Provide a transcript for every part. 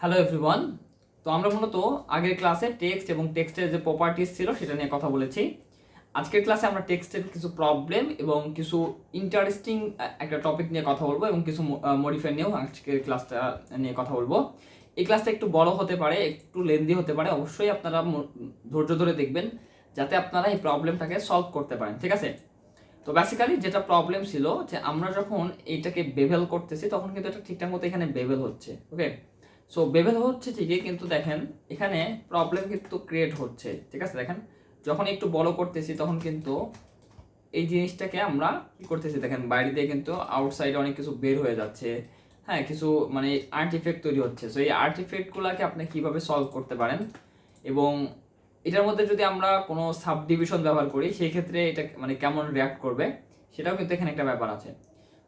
Hello everyone. তো আমরা মূলত আগের ক্লাসে টেক্সট এবং টেক্সটের যে প্রপার্টিস ছিল সেটা নিয়ে কথা বলেছি। আজকের ক্লাসে আমরা টেক্সটের কিছু প্রবলেম এবং কিছু ইন্টারেস্টিং একটা টপিক নিয়ে কথা বলবো এবং কিছু মডিফাই নিয়েও আজকের ক্লাসটা নিয়ে কথা বলবো। এই ক্লাসটা একটু বড় হতে পারে, একটু লেন্দি হতে পারে, অবশ্যই আপনারা ধৈর্য ধরে দেখবেন যাতে আপনারা এই প্রবলেমটাকে সলভ করতে পারেন, ঠিক আছে? তো বেসিক্যালি যেটা প্রবলেম ছিল যে আমরা যখন এইটাকে বেভেল করতেছি তখন কিন্তু এটা ঠিকঠাক মতো এখানে বেভেল হচ্ছে, ওকে? সো বেভেল হচ্ছে ঠিকই, কিন্তু দেখেন এখানে প্রবলেম কিন্তু ক্রিয়েট হচ্ছে, ঠিক আছে? দেখেন যখন একটু বড় করতেছি তখন কিন্তু এই জিনিসটাকে আমরা কি করতেছি, দেখেন বাইরে দিয়ে কিন্তু আউটসাইডে অনেক কিছু বের হয়ে যাচ্ছে, হ্যাঁ, কিছু মানে আর্টিফেক্ট তৈরি হচ্ছে। সো এই আর্টিফেক্টগুলোকে আপনি কিভাবে সলভ করতে পারেন এবং এটার মধ্যে যদি আমরা কোনো সাব ডিভিশন ব্যবহার করি সেই ক্ষেত্রে এটা মানে কেমন রিয়াক্ট করবে সেটাও কিন্তু এখানে একটা ব্যাপার আছে।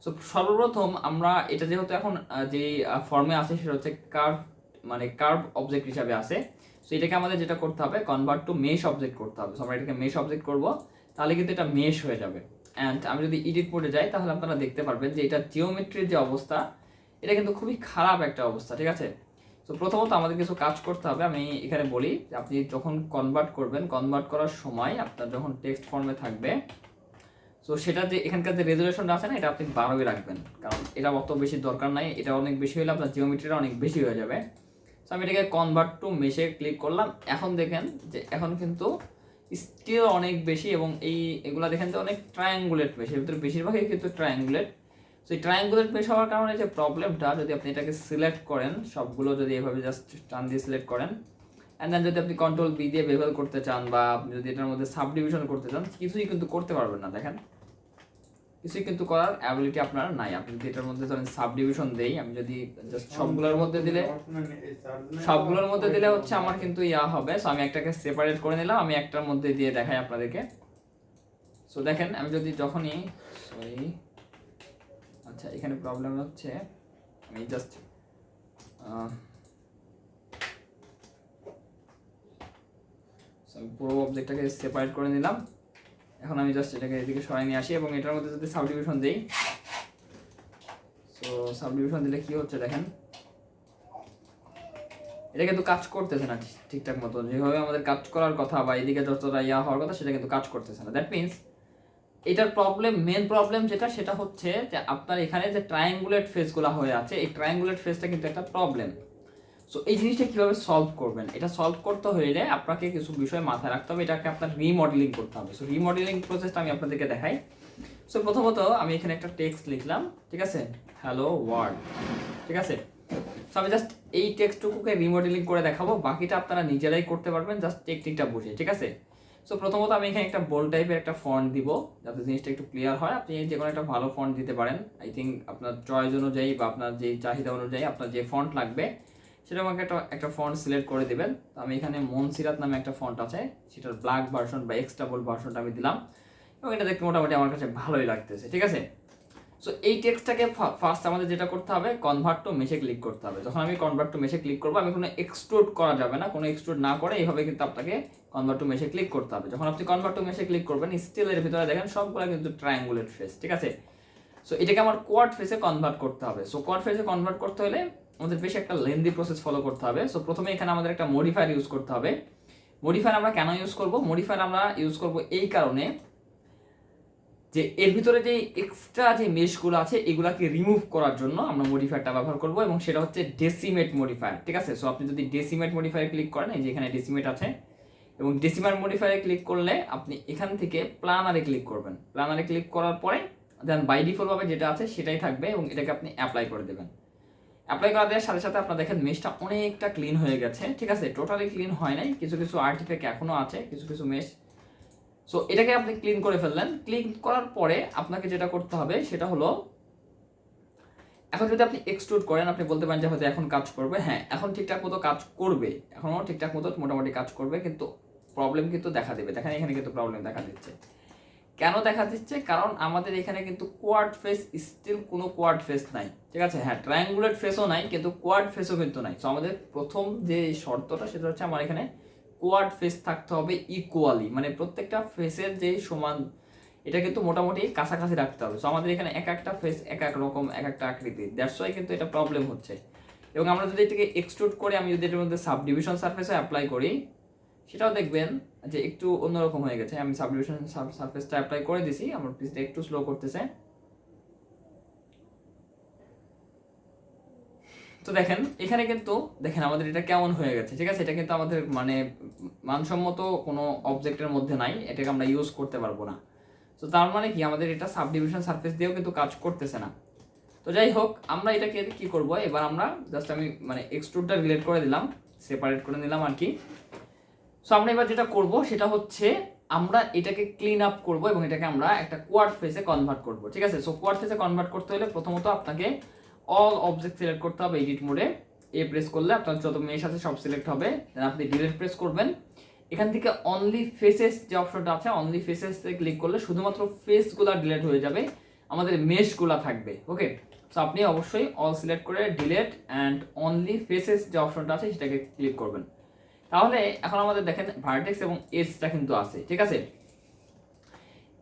সো সর্বপ্রথম আমরা এটা যেহেতু এখন যে ফর্মে আছে সেটা হচ্ছে কার্ভ, মানে কার্ভ অবজেক্ট হিসাবে আছে। সো এটাকে আমাদের যেটা করতে হবে কনভার্ট টু মেশ অবজেক্ট করতে হবে। সো আমরা এটাকে মেশ অবজেক্ট করব, তাহলে কিন্তু এটা মেশ হয়ে যাবে। অ্যান্ড আমি যদি এডিট মোডে যাই তাহলে আপনারা দেখতে পারবেন যে এটা জিওমেট্রির যে অবস্থা এটা কিন্তু খুবই খারাপ একটা অবস্থা, ঠিক আছে? তো প্রথমত আমাদের কিছু কাজ করতে হবে। আমি এখানে বলি যে আপনি যখন কনভার্ট করবেন, কনভার্ট করার সময় আপনার যখন টেক্সট ফর্মে থাকবে, সো সেটা যে এখানকার যে রেজুলেশনটা আছে না এটা আপনি 12 রাখবেন, কারণ এটা অত বেশি দরকার নাই। এটা অনেক বেশি হলে আপনার জিওমেট্রিটা অনেক বেশি হয়ে যাবে। সো আমি এটাকে কনভার্ট টু মেশে ক্লিক করলাম। এখন দেখেন যে এখন কিন্তু স্টিল অনেক বেশি এবং এগুলা দেখেন যে অনেক ট্রায়াঙ্গুলেট মেশ, এর ভিতরে বেশিরভাগই কিন্তু ট্রায়াঙ্গুলেট। সো এই ট্রায়াঙ্গুলেট মেশ হওয়ার কারণে যে প্রবলেমটা, যদি আপনি এটাকে সিলেক্ট করেন সবগুলো, যদি এভাবে জাস্ট টান দিয়ে সিলেক্ট করেন, অ্যান্ড দেন যদি আপনি কন্ট্রোল বি দিয়ে বেভেল করতে চান বা আপনি যদি এটার মধ্যে সাব ডিভিশন করতে চান, কিছুই কিন্তু করতে পারবেন না। দেখেন কিছুই কিন্তু করার অ্যাবিলিটি আপনার নাই। আপনি যদি এটার মধ্যে ধরেন সাব ডিভিশন দেই, আমি যদি জাস্ট সবগুলোর মধ্যে দিলে হচ্ছে আমার কিন্তু ইয়া হবে। সো আমি একটাকে সেপারেট করে নিলাম, আমি একটার মধ্যে দিয়ে দেখাই আপনাদেরকে। সো দেখেন আমি যদি যখনই সরি, আচ্ছা এখানে প্রবলেম হচ্ছে, আমি জাস্ট আমি পুরো অবজেক্টটাকে সেপারেট করে নিলাম। এখন আমি জাস্ট এটাকে এদিকে সরাই নিয়ে আসি এবং এটার মধ্যে যদি সাব ডিভিশন দিই, সো সাব ডিভিশন দিলে কি হচ্ছে দেখেন, এটা কিন্তু কাজ করতেছে না ঠিকঠাক মতো, যেভাবে আমাদের কাজ করার কথা বা এদিকে যতটা ইয়া হওয়ার কথা সেটা কিন্তু কাজ করতেছে না। দ্যাট মিনস এটার প্রবলেম, মেন প্রবলেম যেটা সেটা হচ্ছে যে আপনার এখানে যে ট্রায়াঙ্গুলেট ফেসগুলো হয়ে আছে, এই ট্রায়াঙ্গুলেট ফেসটা কিন্তু একটা প্রবলেম। সো এই জিনিসটা কিভাবে সলভ করবেন, এটা সলভ করতে হলে আপনাকে কিছু বিষয় মাথায় রাখতে হবে, এটাকে আপনার রিমডেলিং করতে হবে। সো রিমডেলিং প্রসেসটা আমি আপনাদেরকে দেখাই। সো প্রথমত আমি এখানে একটা টেক্সট লিখলাম, ঠিক আছে, হ্যালো ওয়ার্ল্ড, ঠিক আছে? সো আমি জাস্ট এই টেক্সটটুকুকে রিমডেলিং করে দেখাবো, বাকিটা আপনারা নিজেরাই করতে পারবেন জাস্ট টেকনিকটা বুঝে, ঠিক আছে? সো প্রথমত আমি এখানে একটা বোল্ড টাইপের একটা ফন্ট দিব যাতে জিনিসটা একটু ক্লিয়ার হয়। আপনি যে কোনো একটা ভালো ফন্ট দিতে পারেন, আই থিঙ্ক আপনার চয়েস অনুযায়ী বা আপনার যে চাহিদা অনুযায়ী আপনার যে ফন্ট লাগবে সেটা আমাকে একটা ফন্ট সিলেক্ট করে দেবেন। তো আমি এখানে মনসিরাত নামে একটা ফন্ট আছে, সেটার ব্ল্যাক ভার্সন বা এক্সট্রা বোল্ড ভার্সনটা আমি দিলাম এবং এটা দেখতে মোটামুটি আমার কাছে ভালোই লাগতেছে, ঠিক আছে? সো এই টেক্সটটাকে ফার্স্ট আমাদের যেটা করতে হবে কনভার্ট টু মেশে ক্লিক করতে হবে। যখন আমি কনভার্ট টু মেশে ক্লিক করবো, আমি কোনো এক্সট্রুড করা যাবে না, কোনো এক্সট্রুড না করে এইভাবে কিন্তু আপনাকে কনভার্ট টু মেশে ক্লিক করতে হবে। যখন আপনি কনভার্ট টু মেশে ক্লিক করবেন, স্টিল এর ভিতরে দেখেন সবগুলো কিন্তু ট্রায়াঙ্গুলেট ফেস, ঠিক আছে? সো এটাকে আমার কোয়াড ফেসে কনভার্ট করতে হবে। সো কোয়াড ফেসে কনভার্ট করতে হলে আমাদের বেশ একটা লেন্দি প্রসেস ফলো করতে হবে। সো প্রথমে এখানে আমাদের একটা মডিফায়ার ইউজ করতে হবে। মডিফায়ার আমরা কেন ইউজ করব? মডিফায়ার আমরা ইউজ করব এই কারণে যে এর ভিতরে যে এক্সট্রা যে মেশগুলো আছে এগুলাকে রিমুভ করার জন্য আমরা মডিফায়ারটা ব্যবহার করব এবং সেটা হচ্ছে ডেসিমেট মডিফায়ার, ঠিক আছে? সো আপনি যদি ডেসিমেট মডিফায়ার ক্লিক করেন, এই যে এখানে ডেসিমেট আছে এবং ডেসিমেট মডিফায়ারে ক্লিক করলে আপনি এখান থেকে প্ল্যানারে ক্লিক করবেন। প্ল্যানারে ক্লিক করার পরে দেন বাই ডিফল্ট ভাবে যেটা আছে সেটাই থাকবে এবং এটাকে আপনি অ্যাপ্লাই করে দেবেন। অ্যাপ্লাই করা দেওয়ার সাথে সাথে আপনার দেখেন মেশটা অনেকটা ক্লিন হয়ে গেছে, ঠিক আছে? টোটালি ক্লিন হয় নাই, কিছু কিছু আর্টিফ্যাক্ট এখনো আছে, কিছু কিছু মেশ। সো এটাকে আপনি ক্লিন করে ফেললেন। ক্লিন করার পরে আপনাকে যেটা করতে হবে সেটা হলো, এখন যদি আপনি এক্সট্রুড করেন আপনি বলতে পারেন যে হয়তো এখন কাজ করবে, হ্যাঁ এখন ঠিকঠাক মতো কাজ করবে, এখনও ঠিকঠাক মতো মোটামুটি কাজ করবে, কিন্তু প্রবলেম কিন্তু দেখা দেবে। দেখেন এখানে কিন্তু প্রবলেম দেখা দিচ্ছে। কেন দেখা দিচ্ছে? কারণ আমাদের এখানে কিন্তু কোয়াড ফেস, স্টিল কোনো কোয়াড ফেস নাই, ঠিক আছে? হ্যাঁ ট্রায়াঙ্গুলেট ফেসও নাই, কিন্তু কোয়াড ফেসও কিন্তু নাই। সো আমাদের প্রথম যে শর্তটা সেটা হচ্ছে আমার এখানে কোয়াড ফেস থাকতে হবে ইকুয়ালি, মানে প্রত্যেকটা ফেসের যে সমান, এটা কিন্তু মোটামুটি কাছাকাছি রাখতে হবে। সো আমাদের এখানে এক একটা ফেস এক এক রকম, এক একটা আকৃতি, দ্যাটস ওয়াই কিন্তু এটা প্রবলেম হচ্ছে। এবং আমরা যদি এটাকে এক্সট্রুড করে আমি যদি এটার মধ্যে সাবডিভিশন সারফেসে অ্যাপ্লাই করি, সেটাও দেখবেন যে একটু অন্যরকম হয়ে গেছে। আমি সাবডিভিশন সারফেসটা অ্যাপ্লাই করে দিছি, আমার পিসিটা একটু স্লো করতেছে। তো দেখেন এখানে কিন্তু দেখেন আমাদের এটা কেমন হয়ে গেছে, ঠিক আছে। এটা কিন্তু আমাদের মানে মানসম্মত কোনো অবজেক্টের মধ্যে নাই, এটাকে আমরা ইউজ করতে পারবো না। তো তার মানে কি আমাদের এটা সাবডিভিশন সারফেস দিয়েও কিন্তু কাজ করতেছে না। তো যাই হোক, আমরা এটাকে কি করব, এবার আমরা জাস্ট আমি মানে এক্সট্রুডটা রিলেট করে দিলাম, সেপারেট করে নিলাম আর কি। সো আমরা এবার যেটা করব সেটা হচ্ছে আমরা এটাকে ক্লিন আপ করব এবং এটাকে আমরা একটা কোয়াড ফেসে কনভার্ট করব, ঠিক আছে। সো কোয়াড ফেসে কনভার্ট করতে হলে প্রথমত আপনাকে অল অবজেক্ট সিলেক্ট করতে হবে এডিট মোডে। এ প্রেস করলে আপনার যত মেশ আছে সব সিলেক্ট হবে, দেন আপনি ডিলিট প্রেস করবেন। এখান থেকে অনলি ফেসেস যে অপশনটা আছে, অনলি ফেসেসে ক্লিক করলে শুধুমাত্র ফেসগুলো ডিলিট হয়ে যাবে, আমাদের মেশগুলো থাকবে। ওকে, সো আপনি অবশ্যই অল সিলেক্ট করে ডিলিট অ্যান্ড অনলি ফেসেস যে অপশনটা আছে সেটাকে ক্লিক করবেন। তাহলে এখন আমাদের দেখেন ভার্টেক্স এবং এজটা কিন্তু আছে, ঠিক আছে।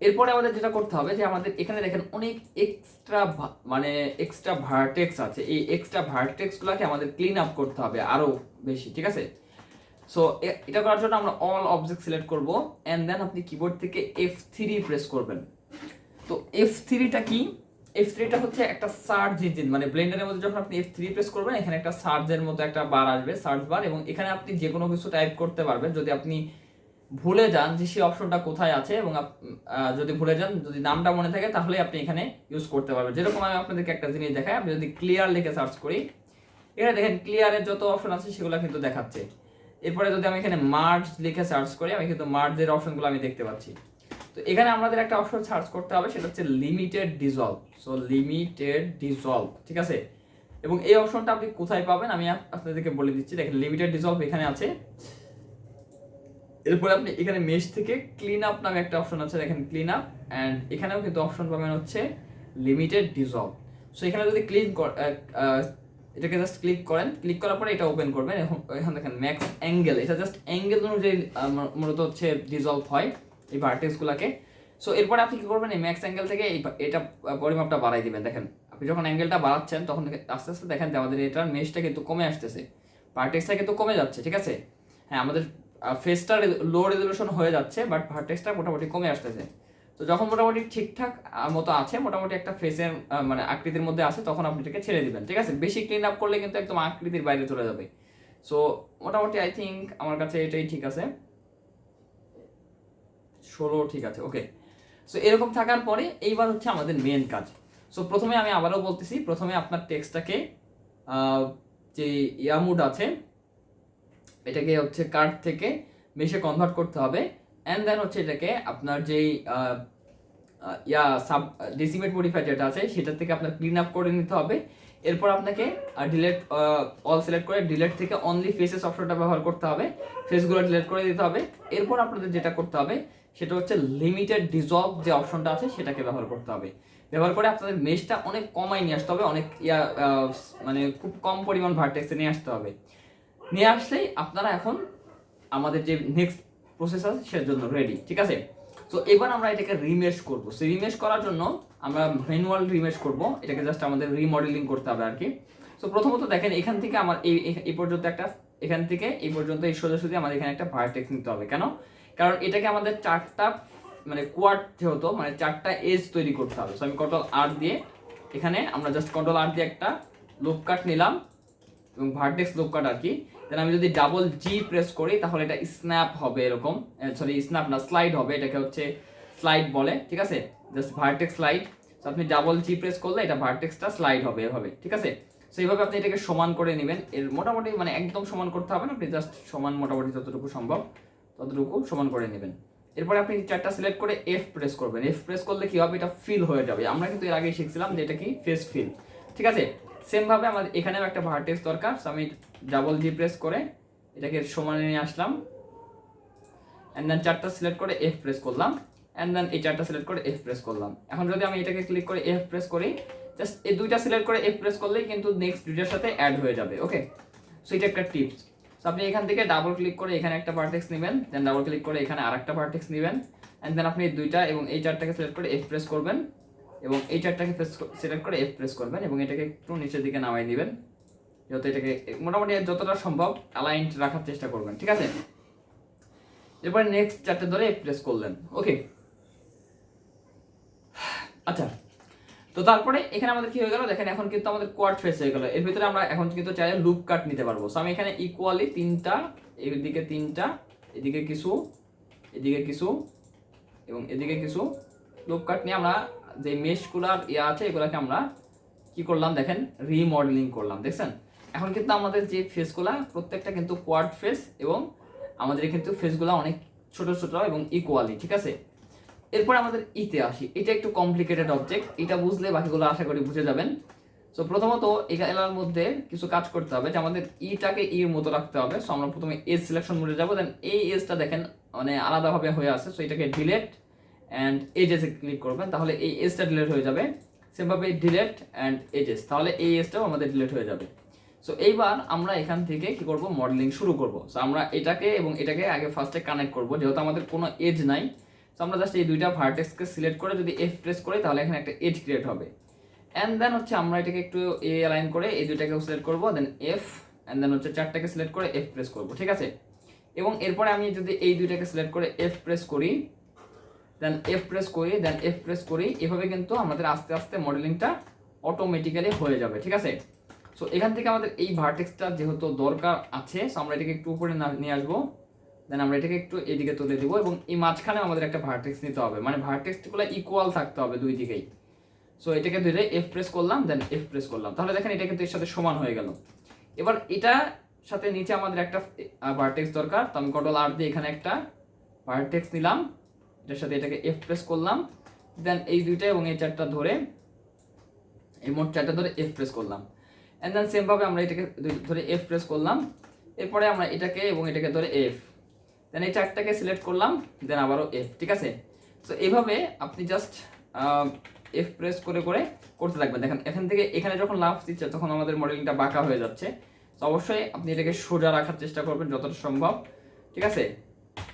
এরপরে আমাদের যেটা করতে হবে যে আমাদের এখানে দেখেন অনেক এক্সট্রা ভার্টেক্স আছে, এই এক্সট্রা ভার্টেক্সগুলোকে আমাদের ক্লিন আপ করতে হবে আরো বেশি, ঠিক আছে। সো এটা করার জন্য আমরা অল অবজেক্ট সিলেক্ট করব এন্ড দেন আপনি কিবোর্ড থেকে F3 প্রেস করবেন। তো F3টা কি? F3টা হচ্ছে একটা সার্চ ইঞ্জিন, মানে ব্লেন্ডারের মধ্যে যখন আপনি F3 প্রেস করবেন এখানে একটা সার্চের মতো একটা বার আসবে, সার্চ বার, এবং এখানে আপনি যে কোনো কিছু টাইপ করতে পারবেন। যদি আপনি ভুলে যান যে সেই অপশনটা কোথায় আছে এবং যদি ভুলে যান, যদি নামটা মনে থাকে তাহলে আপনি এখানে ইউজ করতে পারবেন। যেরকম আমি আপনাদেরকে একটা জিনিস দেখাই, আমি যদি ক্লিয়ার লিখে সার্চ করি, এখানে দেখেন ক্লিয়ারের যত অপশন আছে সেগুলো কিন্তু দেখাচ্ছে। এরপরে যদি আমি এখানে মার্জ লিখে সার্চ করি, আমি কিন্তু মার্জের অপশনগুলো আমি দেখতে পাচ্ছি। তো এখানে আমাদের একটা অপশন সার্চ করতে হবে, সেটা হচ্ছে limited dissolve. So limited dissolve, ঠিক আছে। এবং এই অপশনটা আপনি কোথায় পাবেন আমি আপনাদেরকে বলে দিচ্ছি। দেখেন লিমিটেড ডিসলভ এখানে আছে। এরপরে আপনি এখানে মেশ থেকে ক্লিন আপ নামে একটা অপশন আছে, দেখেন ক্লিন আপ, অ্যান্ড এখানেও কিন্তু অপশন পাবেন হচ্ছে লিমিটেড ডিসলভ। সো এখানে যদি এটাকে জাস্ট ক্লিক করেন, ক্লিক করার পরে এটা ওপেন করবেন। এখন দেখেন ম্যাক্স অ্যাঙ্গেল, এটা জাস্ট অ্যাঙ্গেল অনুযায়ী মূলত হচ্ছে ডিসলভ হয় এই ভার্টেক্সগুলোকে। সো এরপরে আপনি কি করবেন, এই ম্যাক্স অ্যাঙ্গেল থেকে এটা পরিমাপটা বাড়াই দিবেন। দেখেন আপনি যখন অ্যাঙ্গেলটা বাড়াচ্ছেন তখন আস্তে আস্তে দেখেন যে আমাদের এটার মেশটা কিন্তু কমে আসতেছে, ভার্টেক্সটা কিন্তু কমে যাচ্ছে, ঠিক আছে। হ্যাঁ, আমাদের ফেসটা লো রেজলিউশন হয়ে যাচ্ছে, বাট ভার্টেক্সটা মোটামুটি কমে আসতেছে। তো যখন মোটামুটি ঠিকঠাক মতো আছে, মোটামুটি একটা ফেসের মানে আকৃতির মধ্যে আছে, তখন আপনি এটাকে ছেড়ে দিবেন, ঠিক আছে। বেশি ক্লিন আপ করলে কিন্তু একদম আকৃতির বাইরে চলে যাবে। সো মোটামুটি আই থিঙ্ক আমার কাছে এটাই ঠিক আছে, 16 ঠিক আছে। ওকে, সো এরকম থাকার পরে এইবার হচ্ছে আমাদের মেন কাজ। সো প্রথমে আমি আবারও বলতেছি, প্রথমে আপনার টেক্সটটাকে যে ইয়ামুড আছে এটাকে হচ্ছে কার্ড থেকে মেশে কনভার্ট করতে হবে, অ্যান্ড দেন হচ্ছে এটাকে আপনার যেই ডেসিমেট মডিফায়ার যেটা আছে সেটা থেকে আপনার ক্লিন আপ করে নিতে হবে। এরপর আপনাকে ডিলেট অল সিলেক্ট করে ডিলেট থেকে অনলি ফেসেস অপশনটা ব্যবহার করতে হবে, ফেসগুলো ডিলেট করে দিতে হবে। এরপর আপনাদের যেটা করতে হবে সেটা হচ্ছে লিমিটেড ডিসলভ যে অপশনটা আছে সেটাকে ব্যবহার করতে হবে। ব্যবহার করে আপনাদের মেশটা অনেক কমাই নিয়ে আসতে হবে, অনেক মানে খুব কম পরিমাণ ভার্টেক্সে নিয়ে আসতে হবে। নিয়ে আসলেই আপনারা এখন আমাদের যে নেক্সট প্রসেস আছে সেটার জন্য রেডি, ঠিক আছে। তো এবার আমরা এটাকে রিমেশ করবো। সো রিমেশ করার জন্য আমরা ম্যানুয়াল রিমেশ করব, এটাকে জাস্ট আমাদের রিমডেলিং করতে হবে আর কি। সো প্রথমত দেখেন এখান থেকে আমার এই পর্যন্ত একটা, এখান থেকে এই পর্যন্ত এই সোজাসুজি আমাদের এখানে একটা ভার্টেক্স নিতে হবে। কেন? কারণ এটাকে আমাদের চারটা মানে কোয়াড যেহেতু মানে চারটা এজ তৈরি করতে হবে। সো আমি কন্ট্রোল-R দিয়ে এখানে আমরা জাস্ট কন্ট্রোল-R দিয়ে একটা লুপ কাট নিলাম এবং ভার্টেক্স লুপ কাট আর কি। দেন আমি যদি ডাবল জি প্রেস করি তাহলে এটা স্ন্যাপ হবে, এরকম সরি স্ন্যাপ না স্লাইড হবে, এটাকে হচ্ছে স্লাইড বলে, ঠিক আছে। Just vertex slide. সো আপনি ডাবল জি প্রেস করলে এটা ভার্টেক্সটা স্লাইড হবে এভাবে, ঠিক আছে। সো এইভাবে আপনি এটাকে সমান করে নেবেন। এর মোটামুটি মানে একদম সমান করতে হবে না, আপনি জাস্ট সমান মোটামুটি যতটুকু সম্ভব ততটুকু সমান করে নেবেন। এরপরে আপনি চারটা সিলেক্ট করে এফ প্রেস করবেন। এফ প্রেস করলে কি হবে, এটা ফিল হয়ে যাবে। আমরা কিন্তু এর আগেই শিখছিলাম যে এটা কি ফেস ফিল, ঠিক আছে। সেম ভাবে আমাদের এখানেও একটা ভার্টেক্স দরকার। সো আমি ডাবল জি প্রেস করে এটাকে সমানে নিয়ে আসলাম, এন্ড দেন চারটা সিলেক্ট করে এফ প্রেস করলাম, এন্ড দেন এই চারটা সিলেক্ট করে এফ প্রেস করলাম। এখন যদি আমি এটাকে ক্লিক করে এফ প্রেস করি, জাস্ট এই দুইটা সিলেক্ট করে এফ প্রেস করলেই কিন্তু নেক্সট দুইটার সাথে অ্যাড হয়ে যাবে। ওকে, সো এটা একটা টিপস। সো আপনি এখান থেকে ডাবল ক্লিক করে এখানে একটা ভার্টেক্স নেবেন, দেন ডাবল ক্লিক করে এখানে আরেকটা ভার্টেক্স নেবেন, এন্ড দেন আপনি দুইটা এবং এই চারটাকে সিলেক্ট করে এফ প্রেস করবেন এবং এই চারটাকে সিলেক্ট করে এফ প্রেস করবেন এবং এটাকে একটু নিচের দিকে নামাই দিবেন, যেহেতু এটাকে মোটামুটি যতটা সম্ভব অ্যালাইন্ড রাখার চেষ্টা করবেন, ঠিক আছে। এরপরে নেক্সট চারটে ধরে প্রেস করলেন, ওকে। আচ্ছা, তো তারপরে এখানে আমাদের কি হয়ে গেল দেখেন, এখন কিন্তু আমাদের কোয়াড ফেস হয়ে গেল। এর ভিতরে আমরা এখন কিন্তু চাইলে লুপ কাট নিতে পারবো। সো আমি এখানে ইকুয়ালি তিনটা, এদিকে তিনটা, এদিকে কিছু, এদিকে কিছু এবং এদিকে কিছু লুপ কাট নিয়ে আমরা যে মেশগুলার আছে এগুলাকে আমরা কি করলাম দেখেন, রিমডেলিং করলাম, দেখছেন। এখন কিন্তু আমাদের যে ফেসগুলা প্রত্যেকটা কিন্তু কোয়াড ফেস এবং আমাদের কিন্তু ফেসগুলা অনেক ছোট ছোট এবং ইকুয়ালি, ঠিক আছে। এরপর আমাদের ইতে আসি। এটা একটু কমপ্লিকেটেড অবজেক্ট, এটা বুঝলে বাকিগুলো আশা করি বুঝে যাবেন। সো প্রথমত এর মধ্যে কিছু কাজ করতে হবে, যে আমাদের ইটাকে ইর মতো রাখতে হবে। সো আমরা প্রথমে এজ সিলেকশন মোডে যাব, দেন এই এজটা দেখেন মানে আলাদাভাবে হয়ে আছে। সো এটাকে ডিলেট অ্যান্ড এজেসে ক্লিক করবেন, তাহলে এই এজটা ডিলেট হয়ে যাবে। সেমভাবে ডিলেট অ্যান্ড এজেস, তাহলে এই এজটাও আমাদের ডিলেট হয়ে যাবে। সো এইবার আমরা এখান থেকে কি করব, মডেলিং শুরু করব। সো আমরা এটাকে এবং এটাকে আগে ফার্স্টে কানেক্ট করব, যেহেতু আমাদের কোনো এজ নাই। সো আমরা জাস্ট এই দুইটা ভার্টেক্সকে সিলেক্ট করে যদি এফ প্রেস করি তাহলে এখানে একটা এজ ক্রিয়েট হবে। অ্যান্ড দেন হচ্ছে আমরা এটাকে একটু এ অ্যালাইন করে এই দুইটাকেও সিলেক্ট করব, দেন এফ, অ্যান্ড দেন হচ্ছে চারটাকে সিলেক্ট করে এফ প্রেস করব, ঠিক আছে। এবং এরপরে আমি যদি এই দুইটাকে সিলেক্ট করে এফ প্রেস করি, দেন এফ প্রেস করি, দেন এফ প্রেস করি, এভাবে কিন্তু আমাদের আস্তে আস্তে মডেলিংটা অটোমেটিক্যালি হয়ে যাবে, ঠিক আছে। সো এখান থেকে আমাদের এই ভার্টেক্সটা যেহেতু দরকার আছে, সো আমরা এটাকে একটু উপরে নিয়ে আসবো, দেন আমরা এটাকে একটু এদিকে তুলে দিব এবং এই মাঝখানে আমাদের একটা ভার্টেক্স নিতে হবে, মানে ভার্টেক্সগুলো ইকুয়াল থাকতে হবে দুই দিকেই। সো এটাকে ধরে এফ প্রেস করলাম, দেন এফ প্রেস করলাম, তাহলে দেখেন এটা কিন্তু এর সাথে সমান হয়ে গেল। এবার এটা সাথে নিচে আমাদের একটা ভার্টেক্স দরকার, তো আমি কন্ট্রোল আর দিয়ে এখানে একটা ভার্টেক্স নিলাম, এটার সাথে এটাকে এফ প্রেস করলাম, দেন এই দুইটা এবং এই চারটা ধরে, এই মোট চারটা ধরে এফ প্রেস করলাম। অ্যান্ড দেন সেমভাবে আমরা এটাকে ধরে এফ প্রেস করলাম। এরপরে আমরা এটাকে এবং এটাকে ধরে এফ, দেন এই চারটাকে সিলেক্ট করলাম, দেন আবারও এফ, ঠিক আছে। সো এইভাবে আপনি জাস্ট এফ প্রেস করে করে করতে থাকবেন। দেখেন এখান থেকে এখানে যখন লাফ দিচ্ছে তখন আমাদের মডেলিংটা বাঁকা হয়ে যাচ্ছে। তো অবশ্যই আপনি এটাকে সোজা রাখার চেষ্টা করবেন যতটা সম্ভব, ঠিক আছে।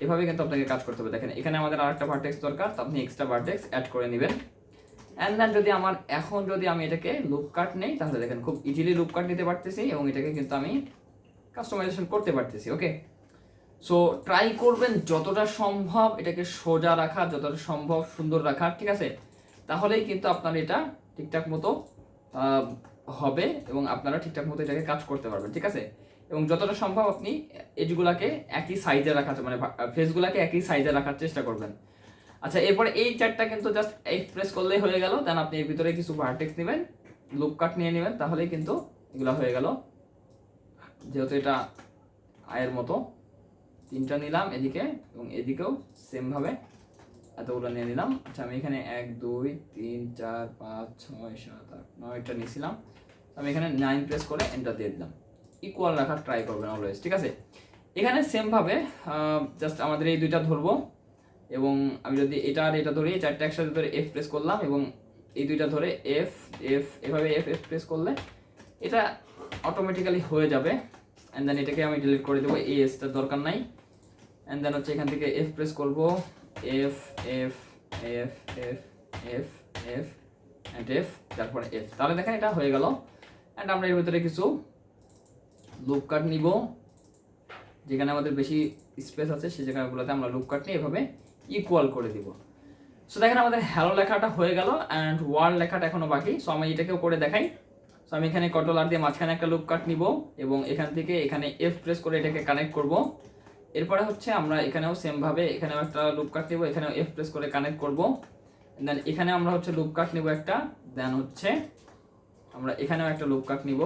এভাবে কিন্তু আপনাকে কাজ করতে হবে। দেখেন এখানে আমাদের আরেকটা ভার্টেক্স দরকার, তো আপনি এক্সট্রা ভার্টেক্স অ্যাড করে নেবেন। অ্যান্ড দেন যদি আমি এটাকে লুপ কাট নেই, তাহলে দেখেন খুব ইজিলি লুপ কাট নিতে পারতেছি এবং এটাকে কিন্তু আমি কাস্টমাইজেশন করতে পারতেছি, ওকে। সো ট্রাই করবেন যতটা সম্ভব এটাকে সোজা রাখা, যতটা সম্ভব সুন্দর রাখা, ঠিক আছে। তাহলেই কিন্তু আপনার এটা ঠিকঠাক মতো হবে এবং আপনারা ঠিকঠাক মতো এটাকে কাজ করতে পারবেন, ঠিক আছে। এবং যতটা সম্ভব আপনি এজগুলাকে একই সাইজে রাখার, মানে ফেসগুলাকে একই সাইজে রাখার চেষ্টা করবেন। আচ্ছা, এরপরে এই চারটা কিন্তু জাস্ট এফ প্রেস করলেই হয়ে গেল। দেন আপনি এর ভিতরে কিছু ভার্টেক্স নেবেন, লুপ কাট নিয়ে নেবেন, তাহলেই কিন্তু এগুলো হয়ে গেল। যেহেতু এটা আয়ের মতো তিনটা নিলাম এদিকে এবং এদিকেও সেমভাবে এতগুলো নিয়ে নিলাম। আচ্ছা, আমি এখানে 1 2 3 4 5 6 7 8 9টা নিয়েছিলাম। আমি এখানে 9 প্রেস করে এন্টার দিয়ে দিলাম। ইকুয়াল রাখার ট্রাই করবেন অলওয়েজ, ঠিক আছে। এখানে সেমভাবে জাস্ট আমাদের এই দুইটা ধরবো এবং আমি যদি এটা আর এটা ধরি, চারটা একসাথে ধরে এফ প্রেস করলাম এবং এই দুইটা ধরে এফ এফ, এভাবে এফ এফ প্রেস করলে এটা অটোমেটিক্যালি হয়ে যাবে। অ্যান্ড দেন এটাকে আমি ডিলিট করে দেবো, এই এসটার দরকার নাই। অ্যান্ড দেন হচ্ছে এখান থেকে এফ প্রেস করবো, F F F F F F and F, তারপরে এফ, তাহলে দেখেন এটা হয়ে গেল। অ্যান্ড আমরা এর ভিতরে কিছু লুপ কাট নিব, যেখানে আমাদের বেশি স্পেস আছে সেই জায়গাগুলোতে আমরা লুপ কাট নিয়ে এভাবে ইকুয়াল করে দিব। সো দেখেন আমাদের হ্যালো লেখাটা হয়ে গেল অ্যান্ড ওয়ার্ল্ড লেখাটা এখনো বাকি। সো আমি এটাকেও করে দেখাই। সো আমি এখানে কন্ট্রোল আর দিয়ে মাঝখানে একটা লুপ কাট নিব এবং এখান থেকে এখানে এফ প্রেস করে এটাকে কানেক্ট করব। এরপরে হচ্ছে আমরা এখানেও সেম ভাবে এখানেও একটা লুপ কাট নিব, এখানেও এফ প্রেস করে কানেক্ট করব। দেন এখানে আমরা হচ্ছে লুপ কাট নিব একটা, দেন হচ্ছে আমরা এখানেও একটা লুপ কাট নিব,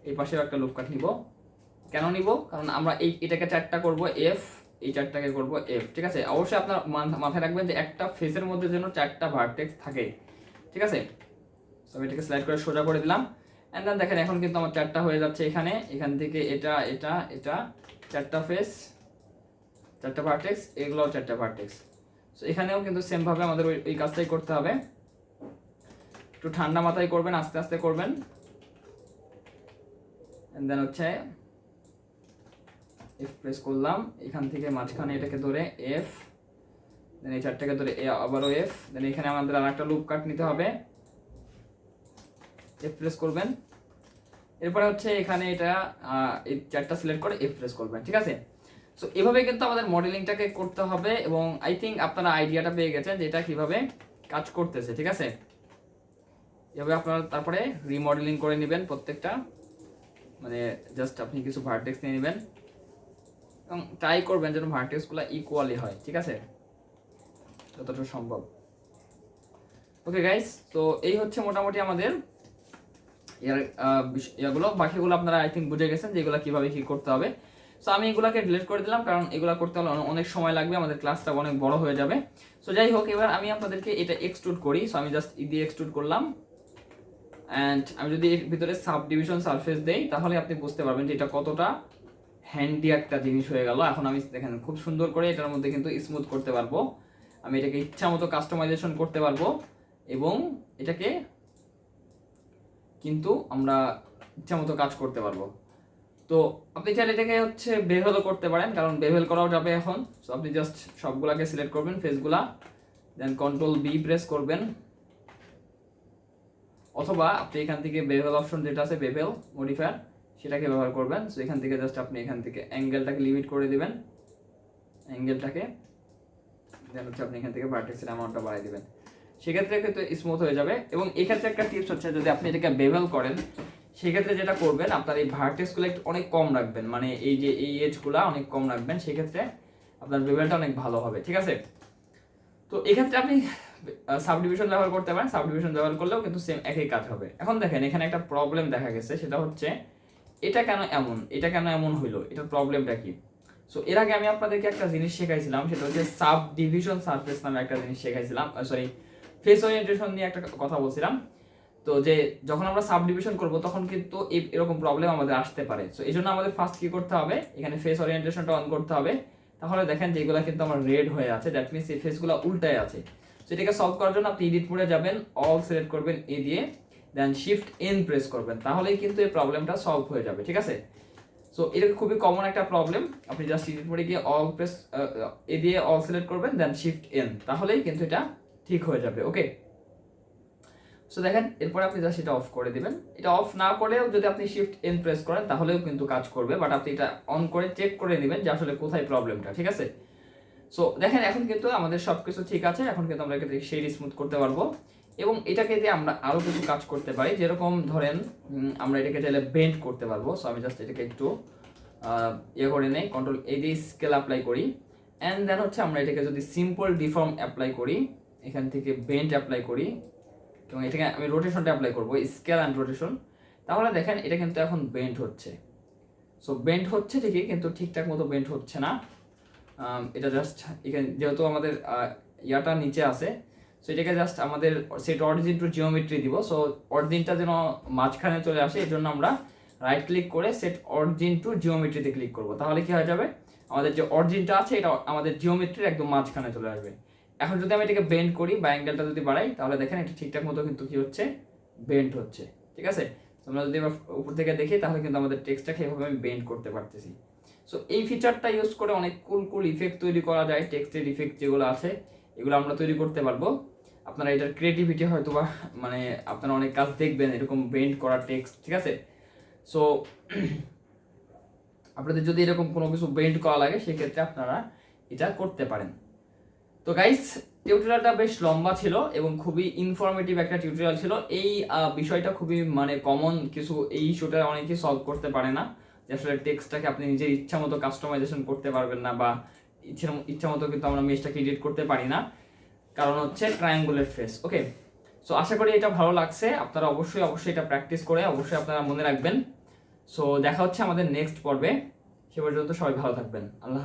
এই পাশেও একটা লুপ কাট নিব। কেন নিব? কারণ আমরা এটাকে চারটা করব এফ, এই চারটাকে করব এফ, ঠিক আছে। অবশ্যই আপনার মাথায় রাখবেন যে একটা ফেসের মধ্যে যেন চারটা ভার্টেক্স থাকে, ঠিক আছে। তো আমি এটাকে স্লাইড করে সোজা করে দিলাম। এন্ড দেন দেখেন এখন কিন্তু আমার চারটা হয়ে যাচ্ছে এখানে, এখান থেকে এটা এটা এটা চারটা ফেস, চারটা ভার্টেক্স, এগুলোও চারটা ভার্টেক্স। সো এখানেও কিন্তু সেম ভাবে আমাদের ওই কাজটাই করতে হবে। একটু ঠান্ডা মাথায় করবেন, আস্তে আস্তে করবেন। এন্ড দেন হচ্ছে এফ প্রেস করলাম, এখান থেকে মাঝখানে এটাকে ধরে এফ, দেন এই চারটাকে ধরে আবারও এফ, দেন এখানে আমাদের আর একটা লুপ কাট নিতে হবে, এফ প্রেস করবেন। এরপরে হচ্ছে এখানে এটা এই চারটা সিলেক্ট করে এফ প্রেস করবেন, ঠিক আছে। সো এভাবে কিন্তু আমাদের মডেলিংটাকে করতে হবে, এবং আই থিঙ্ক আপনারা আইডিয়াটা পেয়ে গেছেন যে এটা কিভাবে কাজ করতেছে, ঠিক আছে। এভাবে আপনারা তারপরে রিমডেলিং করে নেবেন প্রত্যেকটা, মানে জাস্ট আপনি কিছু ভার্টেক্স নিয়ে নেবেন এবং ট্রাই করবেন যেন ভার্টেক্সগুলো ইকুয়ালি হয়, ঠিক আছে, যতটা সম্ভব। ওকে গাইস, তো এই হচ্ছে মোটামুটি আমাদের ইয়াগুলো। বাকিগুলো আপনারা আই থিঙ্ক বুঝে গেছেন যে এগুলো কীভাবে কী করতে হবে। সো আমি এগুলাকে ডিলিট করে দিলাম, কারণ এগুলো করতে হলে অনেক সময় লাগবে, আমাদের ক্লাসটা অনেক বড় হয়ে যাবে। সো যাই হোক, এবার আমি আপনাদেরকে এটা এক্সট্রুড করি। সো আমি জাস্ট দিয়ে এক্সট্রুড করলাম, অ্যান্ড আমি যদি এর ভিতরে সাব ডিভিশন সারফেস দেই তাহলে আপনি বুঝতে পারবেন যে এটা কতটা হ্যান্ডি একটা জিনিস হয়ে গেল। এখন আমি দেখেন খুব সুন্দর করে এটার মধ্যে কিন্তু স্মুথ করতে পারবো, আমি এটাকে ইচ্ছা মতো কাস্টমাইজেশন করতে পারবো, এবং এটাকে কিন্তু আমরা ইচ্ছা মতো কাজ করতে পারবো। তো আপনি চাইলে এটাকে হচ্ছে বেভেলও করতে পারেন, কারণ বেভেল করাও যাবে এখন। সো আপনি জাস্ট সবগুলাকে সিলেক্ট করবেন ফেসগুলা, দেন কন্ট্রোল বি প্রেস করবেন, অথবা আপনি এখান থেকে বেভেল অপশন যেটা আছে বেভেল মডিফায়ার সেটাকে ব্যবহার করবেন। সো এখান থেকে জাস্ট আপনি এখান থেকে অ্যাঙ্গেলটাকে লিমিট করে দিবেন, অ্যাঙ্গেলটাকে, দেন হচ্ছে আপনি এখান থেকে ভার্টেক্সের অ্যামাউন্টটা বাড়িয়ে দিবেন, সেক্ষেত্রে কিন্তু স্মুথ হয়ে যাবে। এবং এক্ষেত্রে একটা টিপস হচ্ছে, যদি আপনি এটাকে বেভেল করেন সেক্ষেত্রে যেটা করবেন, আপনার এই ভার্টেক্সগুলো একটু অনেক কম রাখবেন, মানে এই যে এই এজগুলো অনেক কম রাখবেন, সেক্ষেত্রে আপনার বেভেলটা অনেক ভালো হবে, ঠিক আছে। তো এক্ষেত্রে আপনি সাবডিভিশন ব্যবহার করতে পারেন, সাবডিভিশন ব্যবহার করলেও কিন্তু সেম একই কাজ হবে। এখন দেখেন এখানে একটা প্রবলেম দেখা গেছে, সেটা হচ্ছে এটা কেন এমন হইলো, এটার প্রবলেমটা কি। সো এর আগে আমি আপনাদেরকে একটা জিনিস শেখাইছিলাম, সেটা হচ্ছে সাব ডিভিশন সারফেস নামে একটা জিনিস শেখাইছিলাম, সরি ফেস ওরিয়েন্টেশন নিয়ে একটা কথা বলছিলাম। তো যে যখন আমরা সাব ডিভিশন করবো তখন কিন্তু এরকম প্রবলেম আমাদের আসতে পারে। সো এই জন্য আমাদের ফার্স্ট কি করতে হবে, এখানে ফেস ওরিয়েন্টেশনটা অন করতে হবে। তাহলে দেখেন যে এগুলো কিন্তু আমার রেড হয়ে আছে, দ্যাট মিনস এই ফেসগুলো উল্টায় আছে। সো এটাকে সলভ করার জন্য আপনি এডিট মোডে যাবেন, অল সিলেক্ট করবেন এ দিয়ে, দেন শিফট এন প্রেস করবেন, তাহলেই কিন্তু এই প্রবলেমটা সলভ হয়ে যাবে, ঠিক আছে। সো এটা খুবই কমন একটা প্রবলেম, আপনি জাস্ট এডিট মোডে গিয়ে অল প্রেস এ দিয়ে অল সিলেক্ট করবেন, দেন শিফট এন, তাহলেই কিন্তু এটা ঠিক হয়ে যাবে। ওকে, সো দেখেন এরপরে আপনি জাস্ট এটা অফ করে দিবেন। এটা অফ না করেও যদি আপনি শিফট এন প্রেস করেন তাহলেও কিন্তু কাজ করবে, বাট আপনি এটা অন করে চেক করে নেবেন যে আসলে কোথায় প্রবলেমটা, ঠিক আছে। সো দেখেন এখন কিন্তু আমাদের সবকিছু ঠিক আছে, এখন কিন্তু আমরা এটাকে শেড স্মুথ করতে পারবো, এবং এটাকে দিয়ে আমরা আরো কিছু কাজ করতে পারি। যেরকম ধরেন আমরা এটাকে চাইলে বেন্ড করতে পারবো। সো আমি জাস্ট এটাকে একটু ইয়ে করে নেই, কন্ট্রোল এই দিয়ে স্কেল অ্যাপ্লাই করি, অ্যান্ড দেন হচ্ছে আমরা এটাকে যদি সিম্পল ডিফর্ম অ্যাপ্লাই করি, এখান থেকে বেন্ড অ্যাপ্লাই করি, এবং এটাকে আমি রোটেশনটা অ্যাপ্লাই করবো, স্কেল অ্যান্ড রোটেশন, তাহলে দেখেন এটা কিন্তু এখন বেন্ড হচ্ছে। সো বেন্ড হচ্ছে ঠিকই, কিন্তু ঠিকঠাক মতো বেন্ড হচ্ছে না। এটা জাস্ট এখানে যেহেতু আমাদের ইয়াটা নিচে আছে, সো এটাকে জাস্ট আমাদের সেট অরিজিন টু জিওমেট্রি দিব। সো অরিজিনটা যেন মাঝখানে চলে আসে, এর জন্য আমরা রাইট ক্লিক করে সেট অরিজিন টু জিওমেট্রিতে ক্লিক করব, তাহলে কি হয়ে যাবে, আমাদের যে অরিজিনটা আছে এটা আমাদের জিওমেট্রির একদম মাঝখানে চলে আসবে। এখন যদি আমি এটাকে বেন্ড করি বা অ্যাঙ্গেলটা যদি বাড়াই, তাহলে দেখেন এটা ঠিকঠাক মতো কিন্তু কি হচ্ছে, বেন্ড হচ্ছে, ঠিক আছে। আমরা যদি এবার উপর থেকে দেখি তাহলে কিন্তু আমাদের টেক্সটটাকে এভাবে আমি বেন্ড করতে পারতেছি। সো এই ফিচারটা ইউজ করে অনেক কুল ইফেক্ট তৈরি করা যায়, টেক্সটের ইফেক্ট যেগুলো আছে এগুলো আমরা তৈরি করতে পারবো। আপনারা এটার ক্রিয়েটিভিটি হয়তো বা মানে আপনারা অনেক কাজ দেখবেন এরকম বেন্ড করা টেক্সট, ঠিক আছে। সো আপনাদের যদি এরকম কোনো কিছু বেন্ড করা লাগে সেক্ষেত্রে আপনারা এটা করতে পারেন। তো গাইস, টিউটোরিয়ালটা বেশ লম্বা ছিল এবং খুবই ইনফরমেটিভ একটা টিউটোরিয়াল ছিল। এই বিষয়টা খুবই মানে কমন কিছু, এই ইস্যুটা অনেকেই সলভ করতে পারে না, যে আসলে টেক্সটটাকে আপনি নিজের ইচ্ছা মতো কাস্টমাইজেশন করতে পারবেন না, বা ইচ্ছা মতো কিন্তু আমরা মেশটাকে এডিট করতে পারি না, কারণ হচ্ছে ট্রায়াঙ্গুলার ফেস। ওকে, সো আশা করি এটা ভালো লাগছে, আপনারা অবশ্যই এটা প্র্যাকটিস করে অবশ্যই আপনারা মনে রাখবেন। সো দেখা হচ্ছে আমাদের নেক্সট পর্বে, সে পর্যন্ত সবাই ভালো থাকবেন, আল্লাহ।